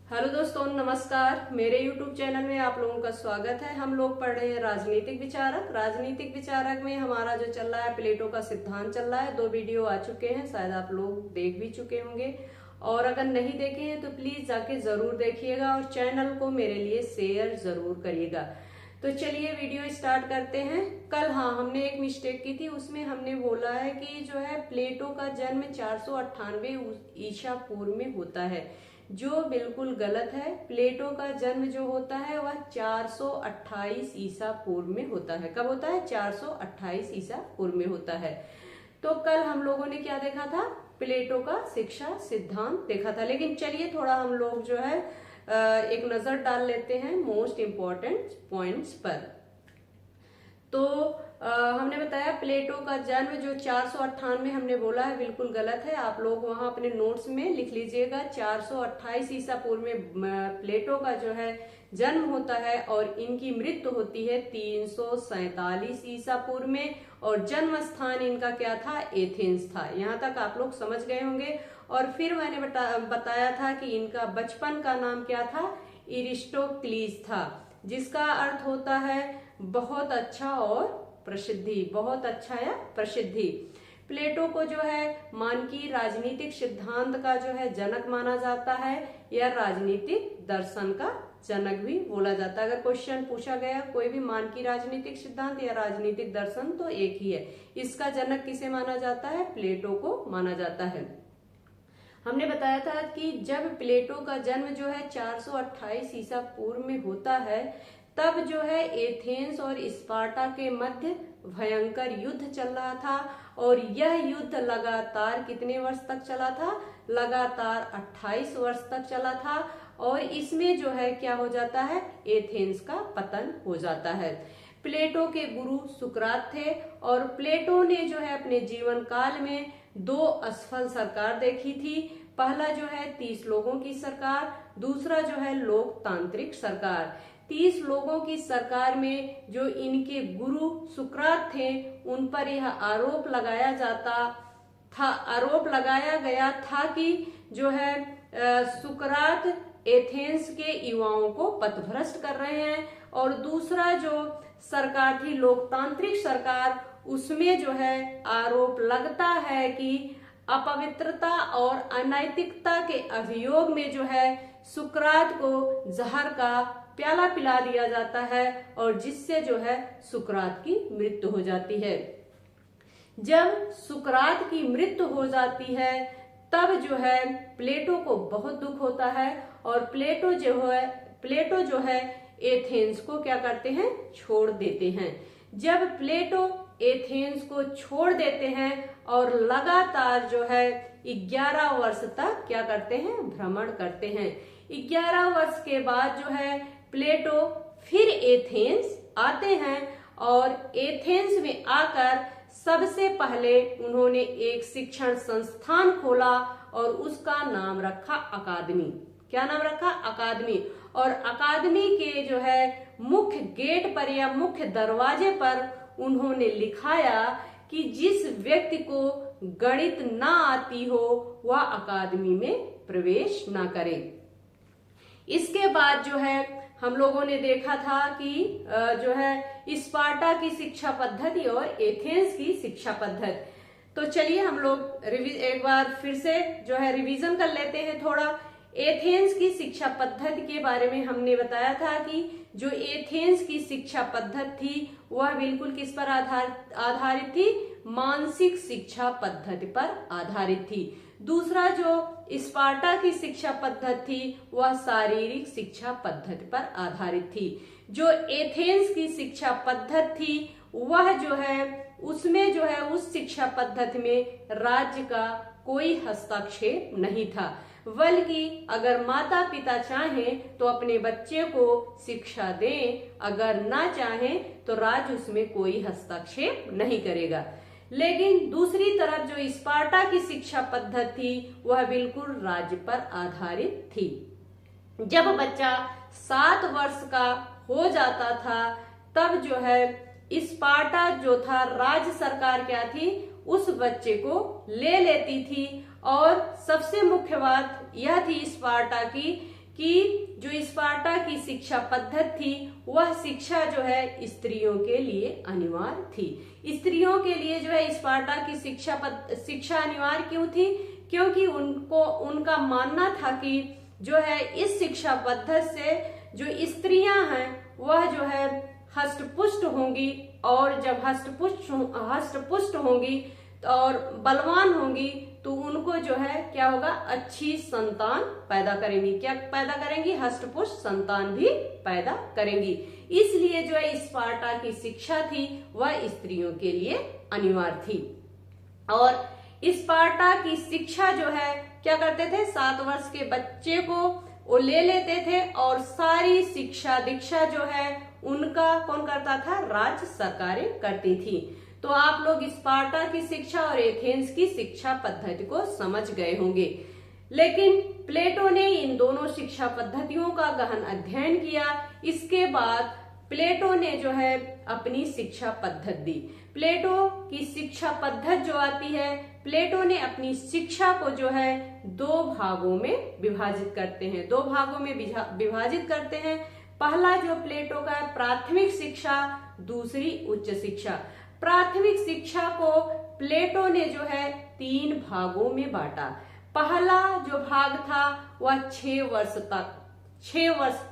Hello दोस्तों, नमस्कार। मेरे YouTube चैनल में आप लोगों का स्वागत है। हम लोग पढ़ रहे हैं राजनीतिक विचारक। राजनीतिक विचारक में हमारा जो चल रहा है प्लेटो का सिद्धांत चल रहा है। 2 वीडियो आ चुके हैं, शायद आप लोग देख भी चुके होंगे, और अगर नहीं देखे हैं तो प्लीज जाके जरूर देखिएगा और चैनल को मेरे लिए शेयर जरूर करिएगा। तो चलिए वीडियो स्टार्ट करते हैं। कल हमने एक मिस्टेक की थी, उसमें हमने बोला है कि जो है प्लेटो का जन्म 498 ईसा पूर्व में होता है, जो बिल्कुल गलत है। प्लेटो का जन्म जो होता है वह 428 ईसा पूर्व में होता है। कब होता है? 428 ईसा पूर्व में होता है। तो कल हम लोगों ने क्या देखा था? प्लेटो का शिक्षा सिद्धांत देखा था। लेकिन चलिए थोड़ा हम लोग जो है एक नजर डाल लेते हैं मोस्ट इम्पोर्टेंट पॉइंट्स पर। तो हमने बताया प्लेटो का जन्म जो 498 हमने बोला है बिल्कुल गलत है। आप लोग वहां अपने नोट्स में लिख लीजिएगा 428 ईसा पूर्व में प्लेटो का जो है जन्म होता है और इनकी मृत्यु होती है 347 ईसा पूर्व में। और जन्म स्थान इनका क्या था? एथेंस था। यहाँ तक आप लोग समझ गए होंगे। और फिर मैंने बताया था कि इनका बचपन का नाम क्या था? एरिस्टोक्लीस था, जिसका अर्थ होता है बहुत अच्छा और प्रसिद्धि, बहुत अच्छा या प्रसिद्धि। प्लेटो को जो है मानकीय राजनीतिक सिद्धांत का जो है जनक माना जाता है, या राजनीतिक दर्शन का जनक भी बोला जाता है। अगर क्वेश्चन पूछा गया कोई भी मानकीय राजनीतिक सिद्धांत या राजनीतिक दर्शन, तो एक ही है। इसका जनक किसे माना जाता है? प्लेटो को माना जाता है। हमने बताया था कि जब प्लेटो का जन्म जो है 428 ईसा पूर्व में होता है, तब जो है एथेंस और स्पार्टा के मध्य भयंकर युद्ध चल रहा था। और यह युद्ध लगातार कितने वर्ष तक चला था? लगातार 28 वर्ष तक चला था। और इसमें जो है क्या हो जाता है? एथेंस का पतन हो जाता है। प्लेटो के गुरु सुकरात थे, और प्लेटो ने जो है अपने जीवन काल में 2 असफल सरकार देखी थी। पहला जो है 30 लोगों की सरकार, दूसरा जो है लोकतांत्रिक सरकार। 30 लोगों की सरकार में जो इनके गुरु सुकरात थे, उन पर यह आरोप लगाया गया था कि जो है सुकरात एथेंस के युवाओं को पथभ्रष्ट कर रहे हैं। और दूसरा जो सरकार थी लोकतांत्रिक सरकार, उसमें जो है आरोप लगता है कि अपवित्रता और अनैतिकता के अभियोग में जो है सुकरात को जहर का प्याला पिला दिया जाता है, और जिससे जो है सुकरात की मृत्यु हो जाती है। जब सुकरात की मृत्यु हो जाती है, तब जो है प्लेटो को बहुत दुख होता है, और प्लेटो जो है एथेंस को क्या करते हैं? छोड़ देते हैं। जब प्लेटो एथेंस को छोड़ देते हैं और लगातार जो है 11 वर्ष तक क्या करते हैं? भ्रमण करते हैं। 11 वर्ष के बाद जो है प्लेटो फिर एथेंस आते हैं, और एथेंस में आकर सबसे पहले उन्होंने एक शिक्षण संस्थान खोला, और उसका नाम रखा अकादमी। क्या नाम रखा? अकादमी। और अकादमी के जो है मुख्य गेट पर या मुख्य दरवाजे पर उन्होंने लिखाया कि जिस व्यक्ति को गणित ना आती हो वह अकादमी में प्रवेश ना करे। इसके बाद जो है हम लोगों ने देखा था कि जो है स्पार्टा की शिक्षा पद्धति और एथेंस की शिक्षा पद्धति। तो चलिए हम लोग एक बार फिर से जो है रिवीजन कर लेते हैं थोड़ा। एथेंस की शिक्षा पद्धति के बारे में हमने बताया था कि जो एथेंस की शिक्षा पद्धति थी वह बिल्कुल किस पर आधारित थी? मानसिक शिक्षा पद्धति पर आधारित थी। दूसरा जो स्पार्टा की शिक्षा पद्धति थी वह शारीरिक शिक्षा पद्धति पर आधारित थी। जो एथेंस की शिक्षा पद्धति थी वह जो है उसमें जो है उस शिक्षा पद्धति में राज्य का कोई हस्तक्षेप नहीं था, बल्कि अगर माता पिता चाहें तो अपने बच्चे को शिक्षा दें, अगर ना चाहें तो राज्य उसमें कोई हस्तक्षेप नहीं करेगा। लेकिन दूसरी तरफ जो स्पार्टा की शिक्षा पद्धति थी वह बिल्कुल राज्य पर आधारित थी। जब बच्चा 7 वर्ष का हो जाता था, तब जो है स्पार्टा जो था राज्य सरकार क्या थी? उस बच्चे को ले लेती थी। और सबसे मुख्य बात यह थी स्पार्टा की कि जो स्पार्टा की शिक्षा पद्धति थी वह शिक्षा जो है स्त्रियों के लिए अनिवार्य थी। स्त्रियों के लिए जो है स्पार्टा की शिक्षा अनिवार्य क्यों थी? क्योंकि उनका मानना था कि जो है इस शिक्षा पद्धति से जो स्त्रियां हैं वह जो है हष्टपुष्ट होंगी, और जब हष्टपुष्ट होंगी और बलवान होंगी तो उनको जो है क्या होगा, अच्छी संतान पैदा करेंगी। क्या पैदा करेंगी? हष्टपुष्ट संतान भी पैदा करेंगी। इसलिए जो है स्पार्टा की शिक्षा थी वह स्त्रियों के लिए अनिवार्य थी। और स्पार्टा की शिक्षा जो है क्या करते थे, 7 वर्ष के बच्चे को वो ले लेते थे और सारी शिक्षा दीक्षा जो है उनका कौन करता था? राज्य सरकारें करती थी। तो आप लोग स्पार्टा की शिक्षा और एथेंस की शिक्षा पद्धति को समझ गए होंगे। लेकिन प्लेटो ने इन दोनों शिक्षा पद्धतियों का गहन अध्ययन किया। इसके बाद प्लेटो ने जो है अपनी शिक्षा पद्धति दी। प्लेटो की शिक्षा पद्धति जो आती है, प्लेटो ने अपनी शिक्षा को जो है 2 भागों में विभाजित करते हैं। 2 भागों में विभाजित करते हैं। पहला जो प्लेटो का है प्राथमिक शिक्षा, दूसरी उच्च शिक्षा। प्राथमिक शिक्षा को प्लेटो ने जो है 3 भागों में बांटा। पहला जो भाग था वह 6 वर्ष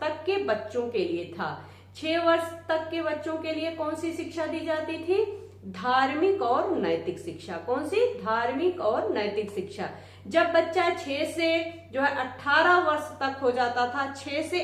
तक के बच्चों के लिए था। 6 वर्ष तक के बच्चों के लिए कौन सी शिक्षा दी जाती थी? धार्मिक और नैतिक शिक्षा। कौन सी? धार्मिक और नैतिक शिक्षा। जब बच्चा 6 से जो है 18 वर्ष तक हो जाता था, 6 से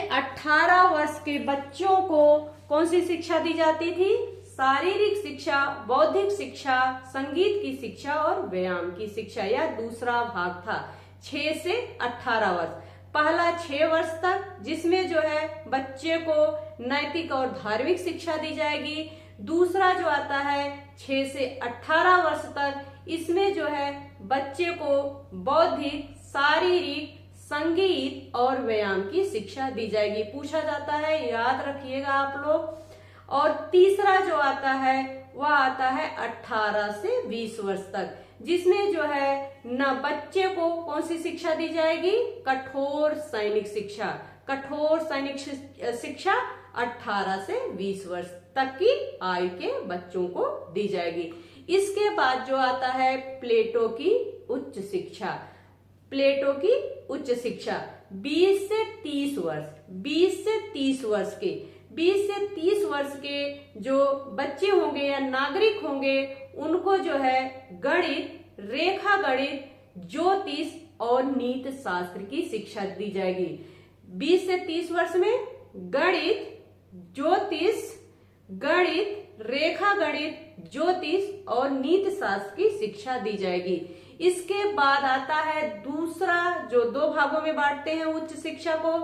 18 वर्ष के बच्चों को कौन सी शिक्षा दी जाती थी? शारीरिक शिक्षा, बौद्धिक शिक्षा, संगीत की शिक्षा और व्यायाम की शिक्षा। यह दूसरा भाग था 6 से 18 वर्ष। पहला 6 वर्ष तक जिसमें जो है बच्चे को नैतिक और धार्मिक शिक्षा दी जाएगी। दूसरा जो आता है 6 से 18 वर्ष तक, इसमें जो है बच्चे को बौद्धिक, शारीरिक, संगीत और व्यायाम की शिक्षा दी जाएगी। पूछा जाता है, याद रखिएगा आप लोग। और तीसरा जो आता है वह आता है 18 से 20 वर्ष तक, जिसमें जो है न बच्चे को कौन सी शिक्षा दी जाएगी? कठोर सैनिक शिक्षा। कठोर सैनिक शिक्षा 18 से 20 वर्ष तक की आयु के बच्चों को दी जाएगी। इसके बाद जो आता है प्लेटो की उच्च शिक्षा। प्लेटो की उच्च शिक्षा 20 से 30 वर्ष के जो बच्चे होंगे या नागरिक होंगे उनको जो है गणित, रेखा गणित, ज्योतिष और नीति शास्त्र की शिक्षा दी जाएगी। 20 से 30 वर्ष में गणित, रेखा गणित, ज्योतिष और नीति शास्त्र की शिक्षा दी जाएगी। इसके बाद आता है दूसरा, जो 2 भागों में बांटते हैं उच्च शिक्षा को।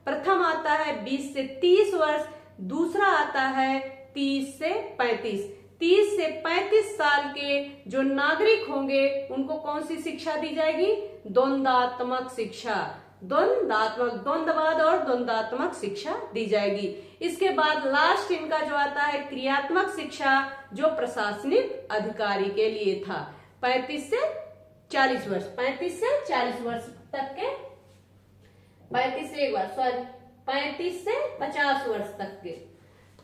प्रथम आता है 20 से 30 वर्ष, दूसरा आता है 30 से 35। 30 से 35 साल के जो नागरिक होंगे उनको कौन सी शिक्षा दी जाएगी? द्वंद्वात्मक शिक्षा। द्वंद्ववाद और द्वंद्वात्मक शिक्षा दी जाएगी। इसके बाद लास्ट इनका जो आता है क्रियात्मक शिक्षा, जो प्रशासनिक अधिकारी के लिए था। 35 से 40 वर्ष तक के 35 से 50 वर्ष तक के।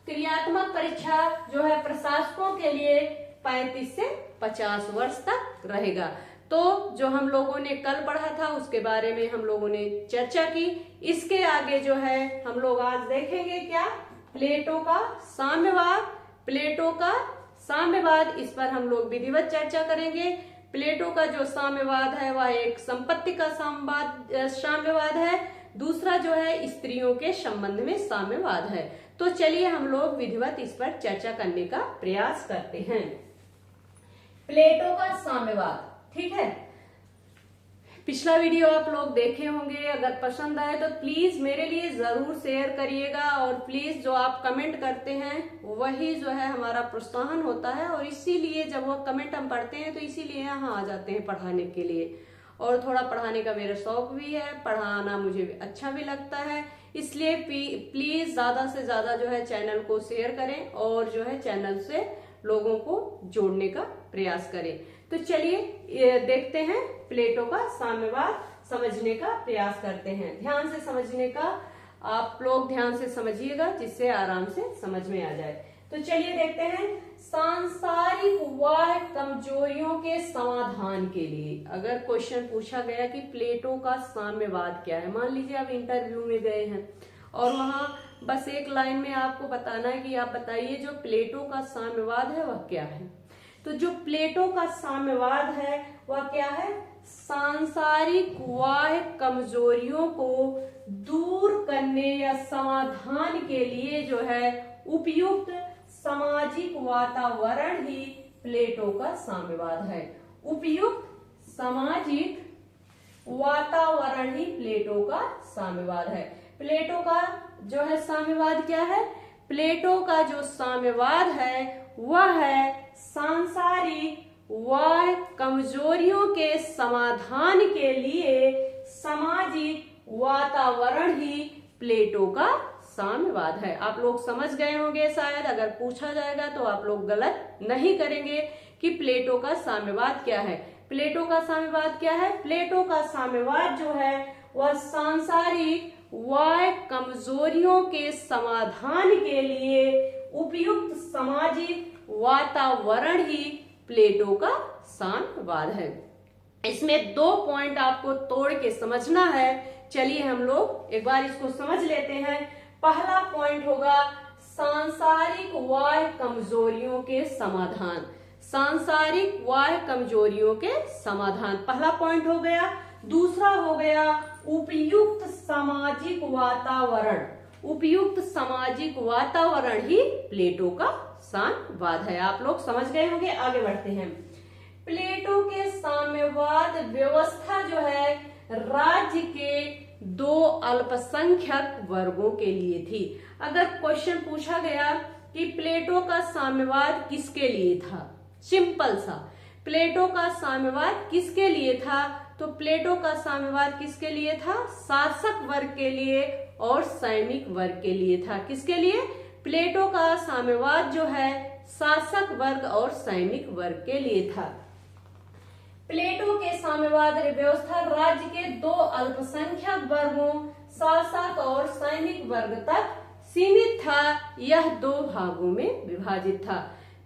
क्रियात्मक परीक्षा जो है प्रशासकों के लिए 35 से 50 वर्ष तक रहेगा। तो जो हम लोगों ने कल पढ़ा था उसके बारे में हम लोगों ने चर्चा की। इसके आगे जो है हम लोग आज देखेंगे क्या? प्लेटो का साम्यवाद। इस पर हम लोग विधिवत चर्चा करेंगे। प्लेटो का जो साम्यवाद है वह एक संपत्ति का साम्यवाद है। दूसरा जो है स्त्रियों के संबंध में साम्यवाद है। तो चलिए हम लोग विधिवत इस पर चर्चा करने का प्रयास करते हैं। प्लेटो का साम्यवाद, ठीक है। पिछला वीडियो आप लोग देखे होंगे। अगर पसंद आए तो प्लीज मेरे लिए जरूर शेयर करिएगा, और प्लीज जो आप कमेंट करते हैं वही जो है हमारा प्रोत्साहन होता है, और इसीलिए जब वो कमेंट हम पढ़ते हैं तो इसीलिए यहाँ आ जाते हैं पढ़ाने के लिए। और थोड़ा पढ़ाने का मेरा शौक भी है, पढ़ाना मुझे अच्छा भी लगता है। इसलिए प्लीज ज्यादा से ज्यादा जो है चैनल को शेयर करें और जो है चैनल से लोगों को जोड़ने का प्रयास करें। तो चलिए देखते हैं प्लेटो का साम्यवाद, समझने का प्रयास करते हैं। ध्यान से समझने का, आप लोग ध्यान से समझिएगा जिससे आराम से समझ में आ जाए। तो चलिए देखते हैं सांसारिक वाह कमजोरियों के समाधान के लिए। अगर क्वेश्चन पूछा गया कि प्लेटो का साम्यवाद क्या है, मान लीजिए आप इंटरव्यू में गए हैं और वहां बस एक लाइन में आपको बताना है कि आप बताइए जो प्लेटो का साम्यवाद है वह क्या है। तो जो प्लेटो का साम्यवाद है वह क्या है? सांसारिक वाह कमजोरियों को दूर करने या समाधान के लिए जो है उपयुक्त सामाजिक वातावरण ही प्लेटो का साम्यवाद है। उपयुक्त सामाजिक वातावरण ही प्लेटो का साम्यवाद है। प्लेटो का जो है साम्यवाद क्या है? प्लेटो का जो साम्यवाद है वह है सांसारिक वाह कमजोरियों के समाधान के लिए सामाजिक वातावरण ही प्लेटो का साम्यवाद है। आप लोग समझ गए होंगे शायद, अगर पूछा जाएगा तो आप लोग गलत नहीं करेंगे कि प्लेटो का साम्यवाद क्या है। प्लेटो का साम्यवाद क्या है? प्लेटो का साम्यवाद जो है वह सांसारिक वाह कमजोरियों के समाधान के लिए उपयुक्त सामाजिक वातावरण ही प्लेटो का साम्यवाद है। इसमें 2 पॉइंट आपको तोड़ के समझना है। चलिए हम लोग एक बार इसको समझ लेते हैं। पहला पॉइंट होगा सांसारिक वाह कमजोरियों के समाधान। सांसारिक वाह कमजोरियों के समाधान पहला पॉइंट हो गया। दूसरा हो गया उपयुक्त सामाजिक वातावरण। उपयुक्त सामाजिक वातावरण ही प्लेटो का साम्यवाद है। आप लोग समझ गए होंगे। आगे बढ़ते हैं। प्लेटो के साम्यवाद व्यवस्था जो है राज्य के 2 अल्पसंख्यक वर्गों के लिए थी। अगर क्वेश्चन पूछा गया कि प्लेटो का साम्यवाद किसके लिए था, सिंपल सा, प्लेटो का साम्यवाद किसके लिए था, तो प्लेटो का साम्यवाद किसके लिए था? शासक वर्ग के लिए और सैनिक वर्ग के लिए था। किसके लिए? प्लेटो का साम्यवाद जो है शासक वर्ग और सैनिक वर्ग के लिए था। प्लेटो के साम्यवाद व्यवस्था राज्य के 2 अल्पसंख्यक वर्गों शासक और सैनिक वर्ग तक सीमित था। यह 2 भागों में विभाजित था।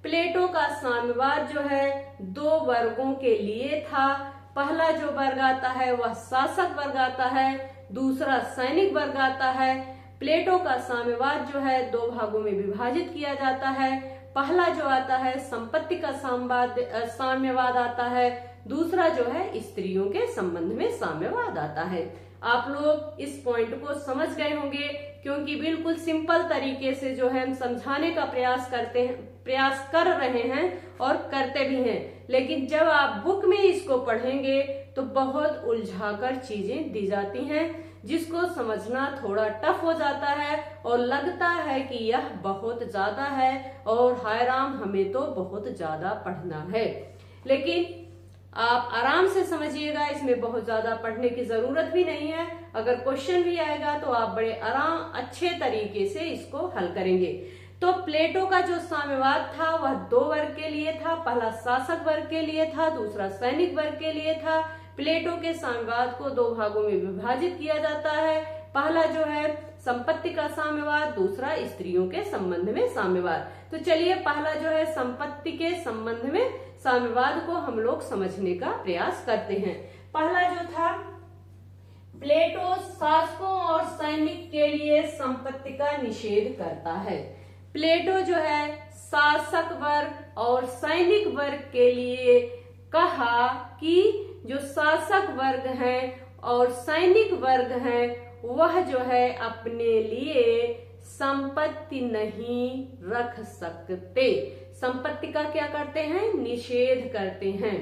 प्लेटो का साम्यवाद जो है 2 वर्गों के लिए था। पहला जो वर्ग आता है वह शासक वर्ग आता है, दूसरा सैनिक वर्ग आता है। प्लेटो का साम्यवाद जो है 2 भागों में विभाजित किया जाता है। पहला जो आता है संपत्ति का साम्यवाद आता है, दूसरा जो है स्त्रियों के संबंध में साम्यवाद आता है। आप लोग इस पॉइंट को समझ गए होंगे, क्योंकि बिल्कुल सिंपल तरीके से जो है हम समझाने का प्रयास कर रहे हैं और करते भी हैं। लेकिन जब आप बुक में इसको पढ़ेंगे तो बहुत उलझाकर चीजें दी जाती हैं, जिसको समझना थोड़ा टफ हो जाता है और लगता है कि यह बहुत ज्यादा है और हाय राम हमें तो बहुत ज्यादा पढ़ना है। लेकिन आप आराम से समझिएगा, इसमें बहुत ज्यादा पढ़ने की जरूरत भी नहीं है। अगर क्वेश्चन भी आएगा तो आप बड़े अच्छे तरीके से इसको हल करेंगे। तो प्लेटो का जो साम्यवाद था वह 2 वर्ग के लिए था। पहला शासक वर्ग के लिए था, दूसरा सैनिक वर्ग के लिए था। प्लेटो के साम्यवाद को 2 भागों में विभाजित किया जाता है। पहला जो है संपत्ति का साम्यवाद, दूसरा स्त्रियों के संबंध में साम्यवाद। तो चलिए पहला जो है संपत्ति के संबंध में साम्यवाद को हम लोग समझने का प्रयास करते हैं। पहला जो था, प्लेटो शासकों और सैनिक के लिए संपत्ति का निषेध करता है। प्लेटो जो है शासक वर्ग और सैनिक वर्ग के लिए कहा कि जो शासक वर्ग है और सैनिक वर्ग है वह जो है अपने लिए संपत्ति नहीं रख सकते। संपत्ति का क्या करते हैं? निषेध करते हैं।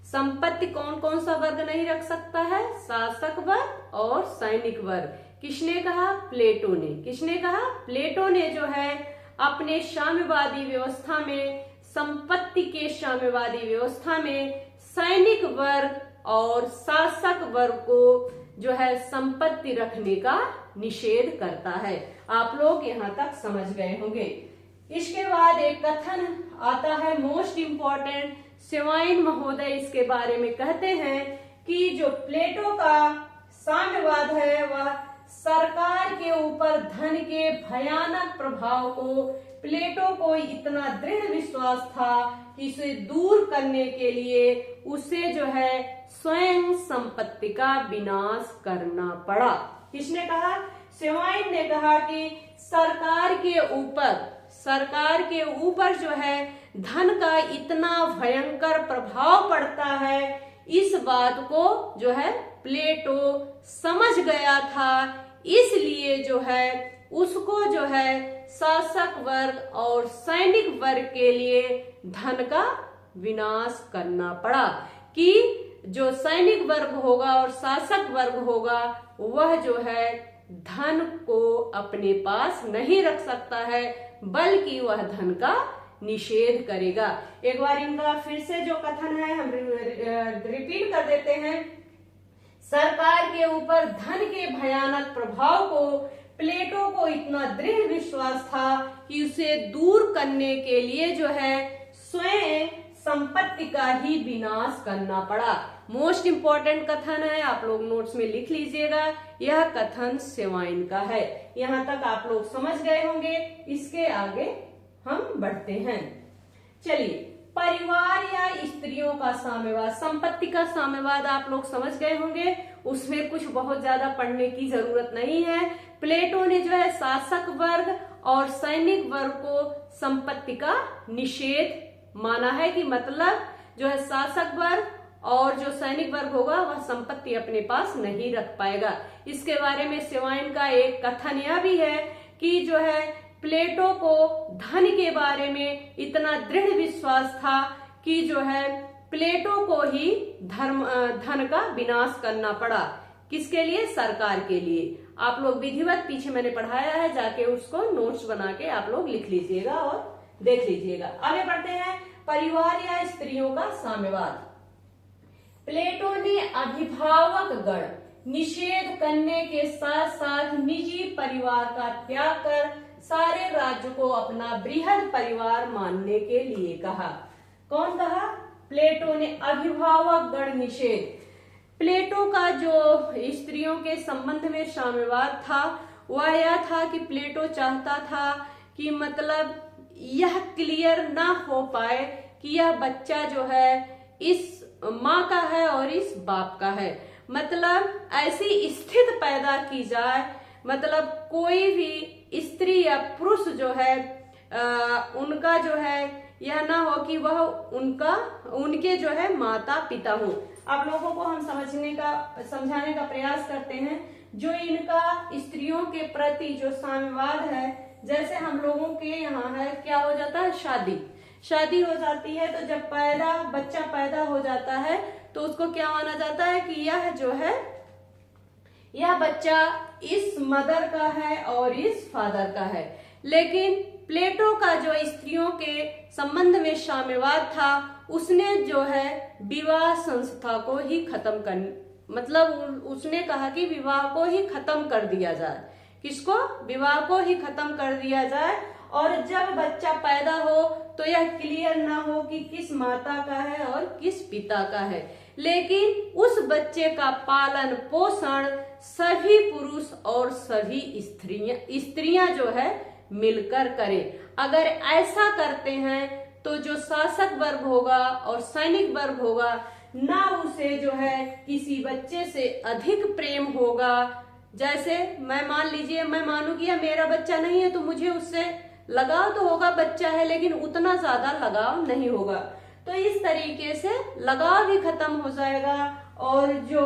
संपत्ति कौन कौन सा वर्ग नहीं रख सकता है? शासक वर्ग और सैनिक वर्ग। किसने कहा? प्लेटो ने। किसने कहा? प्लेटो ने जो है अपने साम्यवादी व्यवस्था में, संपत्ति के साम्यवादी व्यवस्था में सैनिक वर्ग और शासक वर्ग को जो है संपत्ति रखने का निषेध करता है। आप लोग यहाँ तक समझ गए होंगे। इसके बाद एक कथन आता है मोस्ट इम्पोर्टेंट, सेवाइन महोदय इसके बारे में कहते हैं कि जो प्लेटो का साम्यवाद है वह सरकार के ऊपर धन के भयानक प्रभाव को, प्लेटो को इतना दृढ़ विश्वास था कि इसे दूर करने के लिए उसे जो है स्वयं संपत्ति का विनाश करना पड़ा। किसने कहा? सेवाइन ने कहा कि सरकार के ऊपर जो है धन का इतना भयंकर प्रभाव पड़ता है, इस बात को जो है प्लेटो समझ गया था। इसलिए जो है उसको जो है शासक वर्ग और सैनिक वर्ग के लिए धन का विनाश करना पड़ा कि जो सैनिक वर्ग होगा और शासक वर्ग होगा वह जो है धन को अपने पास नहीं रख सकता है, बल्कि वह धन का निषेध करेगा। एक बार इनका फिर से जो कथन है हम रिपीट कर देते हैं। सरकार के ऊपर धन के भयानक प्रभाव को प्लेटो को इतना दृढ़ विश्वास था कि उसे दूर करने के लिए जो है स्वयं संपत्ति का ही विनाश करना पड़ा। मोस्ट इंपॉर्टेंट कथन है, आप लोग नोट्स में लिख लीजिएगा। यह कथन सेवाइन का है। यहाँ तक आप लोग समझ गए होंगे। इसके आगे हम बढ़ते हैं। चलिए, परिवार या स्त्रियों का साम्यवाद, संपत्ति का साम्यवाद आप लोग समझ गए होंगे। उसमें कुछ बहुत ज्यादा पढ़ने की जरूरत नहीं है। प्लेटो ने जो है शासक वर्ग और सैनिक वर्ग को संपत्ति का निषेध माना है कि मतलब जो है शासक वर्ग और जो सैनिक वर्ग होगा वह संपत्ति अपने पास नहीं रख पाएगा। इसके बारे में सेवाइन का एक कथन यह भी है कि जो है प्लेटो को धन के बारे में इतना दृढ़ विश्वास था कि जो है प्लेटो को ही धन का विनाश करना पड़ा। किसके लिए? सरकार के लिए। आप लोग विधिवत पीछे मैंने पढ़ाया है, जाके उसको नोट्स बना के आप लोग लिख लीजिएगा और देख लीजिएगा। आगे बढ़ते हैं। परिवार या स्त्रियों का साम्यवाद। प्लेटो ने अभिभावक गण निषेध करने के साथ साथ निजी परिवार का त्याग कर सारे राज्य को अपना बृहद परिवार मानने के लिए कहा। कौन कहा? प्लेटो ने अभिभावक गण निषेध। प्लेटो का जो स्त्रियों के संबंध में साम्यवाद था वह यह था कि प्लेटो चाहता था कि मतलब यह क्लियर ना हो पाए कि यह बच्चा जो है इस माँ का है और इस बाप का है। मतलब ऐसी स्थिति पैदा की जाए, मतलब कोई भी स्त्री या पुरुष जो है उनका जो है यह ना हो कि वह उनके जो है माता पिता हो। आप लोगों को हम समझाने का प्रयास करते हैं। जो इनका स्त्रियों के प्रति जो साम्यवाद है, जैसे हम लोगों के यहाँ है क्या हो जाता है, शादी हो जाती है, तो जब बच्चा पैदा हो जाता है तो उसको क्या माना जाता है कि यह जो है यह बच्चा इस मदर का है और इस फादर का है। लेकिन प्लेटो का जो स्त्रियों के संबंध में साम्यवाद था उसने जो है विवाह संस्था को ही खत्म कर, मतलब उसने कहा कि विवाह को ही खत्म कर दिया जाए। किसको? विवाह को ही खत्म कर दिया जाए। और जब बच्चा पैदा हो तो यह क्लियर ना हो कि किस माता का है और किस पिता का है, लेकिन उस बच्चे का पालन पोषण सभी पुरुष और सभी स्त्रियां जो है मिलकर करें। अगर ऐसा करते हैं तो जो शासक वर्ग होगा और सैनिक वर्ग होगा ना उसे जो है किसी बच्चे से अधिक प्रेम होगा। जैसे मैं मानू कि यह मेरा बच्चा नहीं है तो मुझे उससे लगाव तो होगा, बच्चा है, लेकिन उतना ज्यादा लगाव नहीं होगा। तो इस तरीके से लगाव भी खत्म हो जाएगा और जो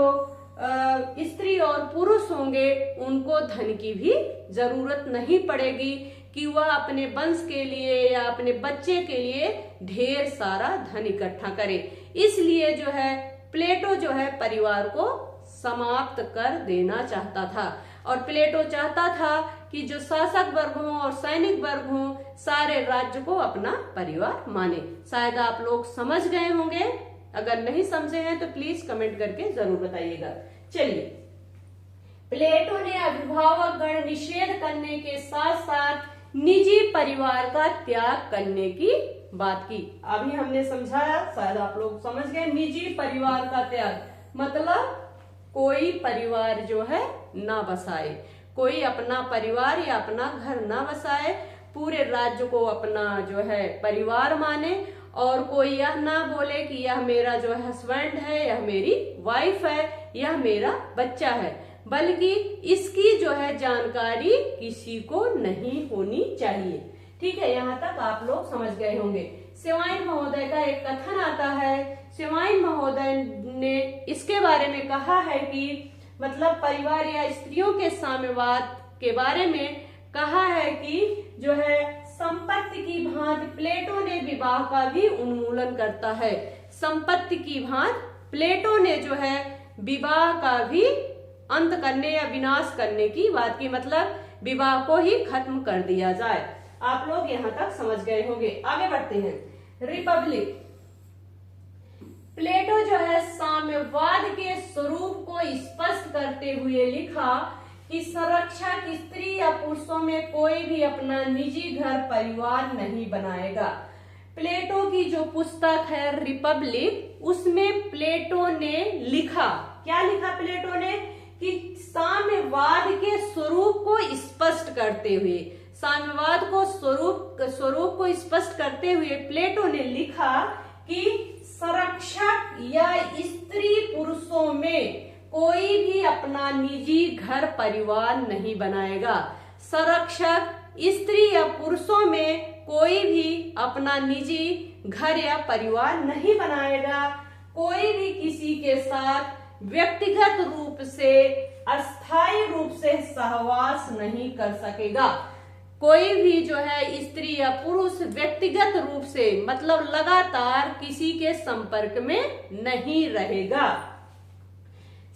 स्त्री और पुरुष होंगे उनको धन की भी जरूरत नहीं पड़ेगी कि वह अपने वंश के लिए या अपने बच्चे के लिए ढेर सारा धन इकट्ठा करे। इसलिए जो है प्लेटो जो है परिवार को समाप्त कर देना चाहता था और प्लेटो चाहता था कि जो शासक वर्ग हो और सैनिक वर्ग हो सारे राज्य को अपना परिवार माने। शायद आप लोग समझ गए होंगे, अगर नहीं समझे हैं तो प्लीज कमेंट करके जरूर बताइएगा। चलिए, प्लेटो ने अभिभावक गण निषेध करने के साथ साथ निजी परिवार का त्याग करने की बात की। अभी हमने समझाया, शायद आप लोग समझ गए। निजी परिवार का त्याग मतलब कोई परिवार जो है ना बसाए, कोई अपना परिवार या अपना घर ना बसाए, पूरे राज्य को अपना जो है परिवार माने, और कोई यह ना बोले कि यह मेरा जो है हस्बैंड है, यह मेरी वाइफ है, यह मेरा बच्चा है, बल्कि इसकी जो है जानकारी किसी को नहीं होनी चाहिए। ठीक है, यहाँ तक आप लोग समझ गए होंगे। सेवाइन महोदय का एक कथन आता है। सेवाइन महोदय ने इसके बारे में कहा है कि मतलब परिवार या स्त्रियों के साम्यवाद के बारे में कहा है कि जो है संपत्ति की भांति प्लेटो ने विवाह का भी उन्मूलन करता है। संपत्ति की भांति प्लेटो ने जो है विवाह का भी अंत करने या विनाश करने की बात की, मतलब विवाह को ही खत्म कर दिया जाए। आप लोग यहाँ तक समझ गए होंगे। आगे बढ़ते हैं। रिपब्लिक। प्लेटो जो है साम्यवाद के स्वरूप को स्पष्ट करते हुए लिखा कि संरक्षक स्त्री या पुरुषों में कोई भी अपना निजी घर परिवार नहीं बनाएगा। प्लेटो की जो पुस्तक है रिपब्लिक, उसमें प्लेटो ने लिखा, क्या लिखा प्लेटो ने, कि साम्यवाद के स्वरूप को स्पष्ट करते हुए, साम्यवाद को स्वरूप को स्पष्ट करते हुए प्लेटो ने लिखा कि संरक्षक या स्त्री पुरुषों में कोई भी अपना निजी घर परिवार नहीं बनाएगा। संरक्षक स्त्री या पुरुषों में कोई भी अपना निजी घर या परिवार नहीं बनाएगा। कोई भी किसी के साथ व्यक्तिगत रूप से, अस्थायी रूप से सहवास नहीं कर सकेगा। कोई भी जो है स्त्री या पुरुष व्यक्तिगत रूप से मतलब लगातार किसी के संपर्क में नहीं रहेगा।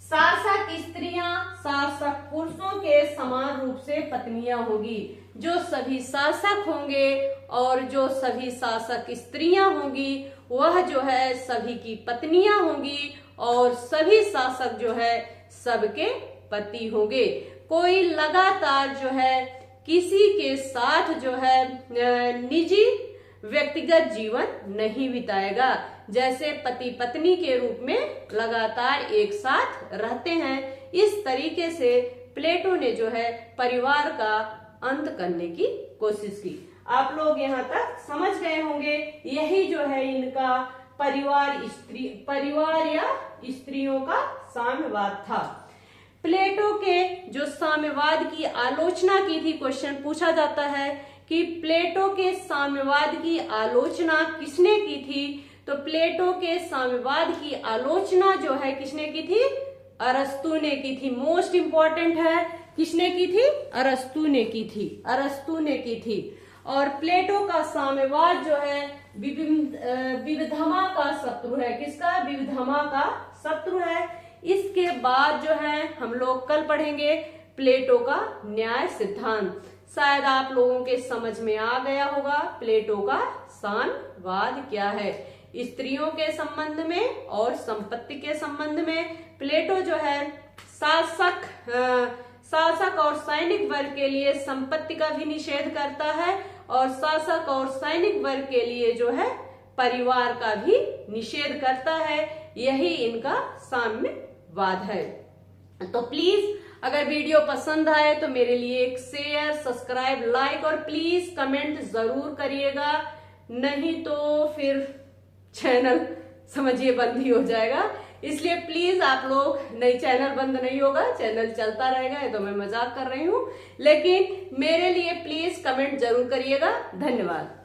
शासक स्त्रियां शासक पुरुषों के समान रूप से पत्नियां होंगी। जो सभी शासक होंगे और जो सभी शासक स्त्रियां होंगी वह जो है सभी की पत्नियां होंगी, और सभी शासक जो है सबके पति होंगे। कोई लगातार जो है किसी के साथ जो है निजी व्यक्तिगत जीवन नहीं बिताएगा। जैसे पति पत्नी के रूप में लगातार एक साथ रहते हैं, इस तरीके से प्लेटो ने जो है परिवार का अंत करने की कोशिश की। आप लोग यहाँ तक समझ गए होंगे। यही जो है इनका परिवार या स्त्रियों का साम्यवाद था। प्लेटो के जो साम्यवाद की आलोचना की थी, क्वेश्चन पूछा जाता है कि प्लेटो के साम्यवाद की आलोचना किसने की थी, तो प्लेटो के साम्यवाद की आलोचना जो है किसने की थी, अरस्तु ने की थी। मोस्ट इंपॉर्टेंट है, किसने की थी, अरस्तु ने की थी, अरस्तु ने की थी। और प्लेटो का साम्यवाद जो है विविधमा का शत्रु है। किसका, विविधमा का शत्रु है। इसके बाद जो है हम लोग कल पढ़ेंगे प्लेटो का न्याय सिद्धांत। शायद आप लोगों के समझ में आ गया होगा प्लेटो का साम्यवाद क्या है। स्त्रियों के संबंध में और संपत्ति के संबंध में प्लेटो जो है शासक और सैनिक वर्ग के लिए संपत्ति का भी निषेध करता है, और शासक और सैनिक वर्ग के लिए जो है परिवार का भी निषेध करता है। यही इनका साम्यवाद है। तो प्लीज अगर वीडियो पसंद आए तो मेरे लिए एक शेयर, सब्सक्राइब, लाइक और प्लीज कमेंट जरूर करिएगा, नहीं तो फिर चैनल समझिए बंद ही हो जाएगा। इसलिए प्लीज आप लोग, नहीं चैनल बंद नहीं होगा, चैनल चलता रहेगा। ये तो मैं मजाक कर रही हूँ, लेकिन मेरे लिए प्लीज कमेंट जरूर करिएगा। धन्यवाद।